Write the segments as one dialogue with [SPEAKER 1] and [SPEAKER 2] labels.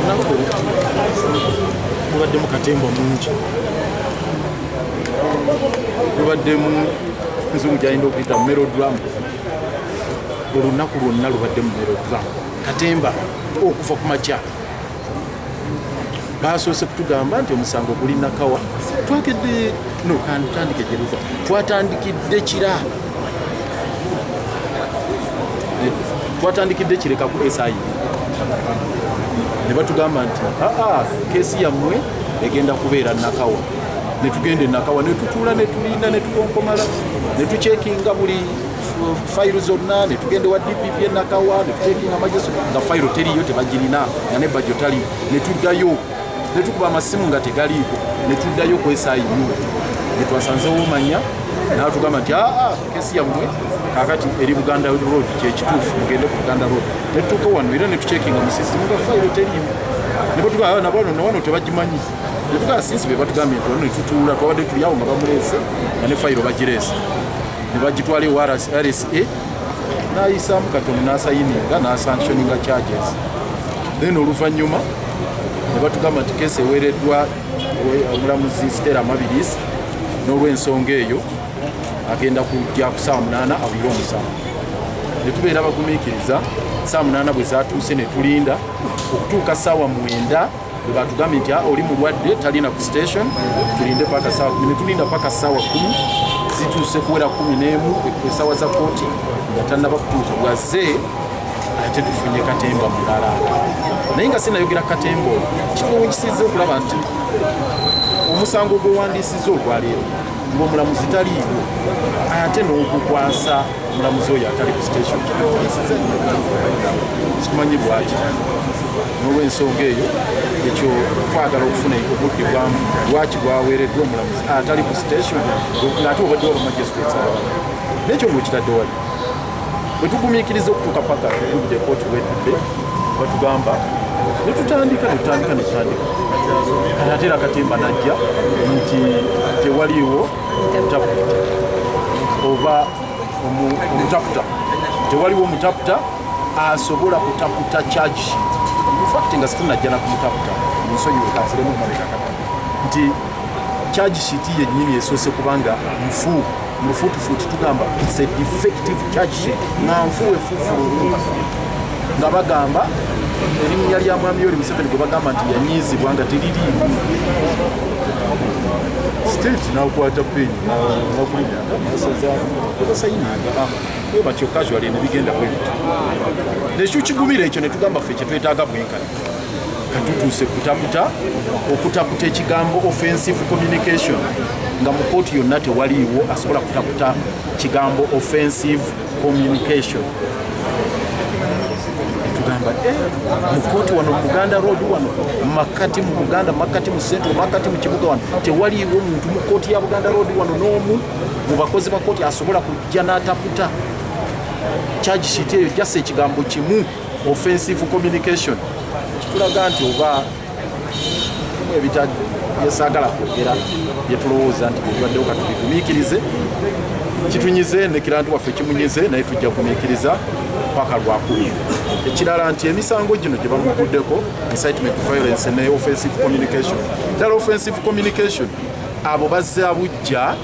[SPEAKER 1] nako mubaddemu katemba mungi mubaddemu nzungu gyayinza okuyita melodrama olunaku lwonna lubaddemu melodrama katemba okuva ku makya basoose kutugamba nti omusango guli Nakawa twakedde nokanditandike gyeruva twatandikidde kira twatandikidde kireka ku SI ne batugamba nti kesi yammwe egenda kubeera Nakawa ne tugende Nakawa ne tutuula ne tulinda ne tukonkomala ne tucekinga buli fayiro zonna ne tugende wa DPP Nakawa ne tucekinga amajeso nga fayiro teriyo tebagirina nga ne budget tali ne tuddayo ne tukuba amasimu nga tegaliiko ne tuddayo ku SI ne twasanzewo manya n'atugamba nti kesi yammwe kakati eri Buganda Road kyekituufu mugende ku Buganda Road ne tutuuka wano era ne tucekinga mu system nga fayiro teriyo ne batugamba nabano tebagimanyi ne tugaa sinsi be batugambye nti wano ne tutuula twabadde tuli awo nga bamuleese nga ne fayiro bagireese ne bagitwala ewa RSA n'ayisaamu katono n'asayininga n'asanctioninga charges then oluvannyuma ne batugamba nti kesi eweereddwa omulamuzi Stella Mabilis n'olw'ensonga eyo agenda kujja ku saa 8 awulire omusango ne tubeera bagumiikiriza saa 8 bwe zaatuuse ne tulinda okutuuka ssaawa 9 bwe batugambye nti oli mulwadde talina ku station tulinde paka ssaawa 10 ne tulinda paka ssaawa 10 zituuse kuwera 11 essaawa za kooti nga tannaba kutuuka bwazze ate tufunye katemba mulala naye nga sinayogera katemba kimuwunyisizza okulaba nti omusango gwewandiisizza olwaleero ng'omulamuzi taliiwo ate n'ogukwasa omulamuzi oyo atali ku station sikimanyi bwaki n'olw'ensonga eyo ekyo twagala okufuna obudde bwamu lwaki bwaweereddwa omulamuzi atali ku station ng'ate obadde waba magistrates abala n'ekyo ng'okitadde wali bwe tugumiikiriza okutuuka paka tuludde kooti wetudde batugamba ne tutandika ate era katemba najja nti tewaliiwo oba omutaputa tewaliwo omutaputa asobola kutaputa charge sheet infact nga situnajja na kumutaputa nsonyiwe kansiremu mabeka nti charge sheet yennyini esoose kubanga mufuutufuuti tugamba it's a defective charge sheet nga nfuuwefuufulu nga bagamba erinnya lya mwami Yoweri Museveni gwe bagamba nti yanyiizibwa nga teririimu state n'akwata peni n'akulinya basayininga bwe batyo casually ne bigenda bwe bityo nekyo kigumira ekyo ne tugamba ffe kye twetaaga bwenkanya katutuuse okutaputa ekigambo offensive communication nga mu kooti yonna tewaliiwo asobola kutaputa kigambo offensive communication tugamba mu kooti wano mu Buganda Road wano makati mu Buganda makati mu Central makati mu kibuga wano tewaliiwo muntu mu kooti ya Buganda Road wano n'omu mu bakozi ba kooti asobola kujja n'ataputa charge sheet eyo jasa ekigambo kimu offensive communication kitulaga nti oba ebitasaagala kwogera byetulowooza nti byetubaddewo katubigumiikirize kitunyize nekirantu waffe kimunyize naye tujja kumiikiriza paka lwakubiri ekirala nti emisango gino gye bamuguddeko incitement to violence ne offensive communication ddala offensive communication abo bazza bujja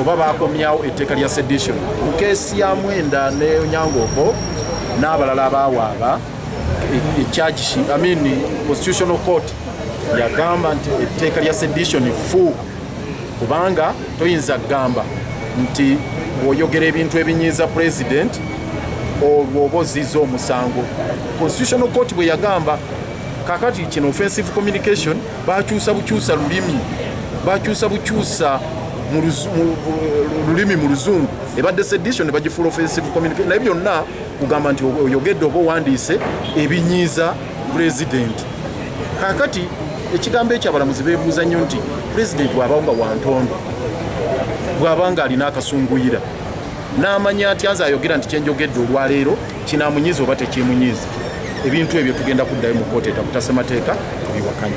[SPEAKER 1] oba bakomyawo etteeka lya sedition mu keesi ya Mwenda ne Onyango n'abalala abaawaaba charge sheet constitutional court yagamba nti etteeka lya sedition fu kubanga toyinza kugamba nti oyogera ebintu ebinyiiza president olwo ozizza omusango. Constitutional court bwe yagamba kakati kino offensive communication bakyusa bukyusa lulimi bakyusa bukyusa lulimi mu luzungu ebadde sedition ne bagifuula offensive communication naye byonna kugamba nti oyogedde oba owandiise ebinyiiza president. Kakati ekigambo ekyo abalamuzi beebuuza nnyo nti president bw'abawo nga wantondo bw'abanga alina akasunguyira n'amanya ati anze ayogera nti kyenjogedde olwaleero kinaamunyiiza oba tekyemunyiiza. Ebintu ebyo tugenda kuddayo mu kkooti etakutasemateeka tubiwakanya.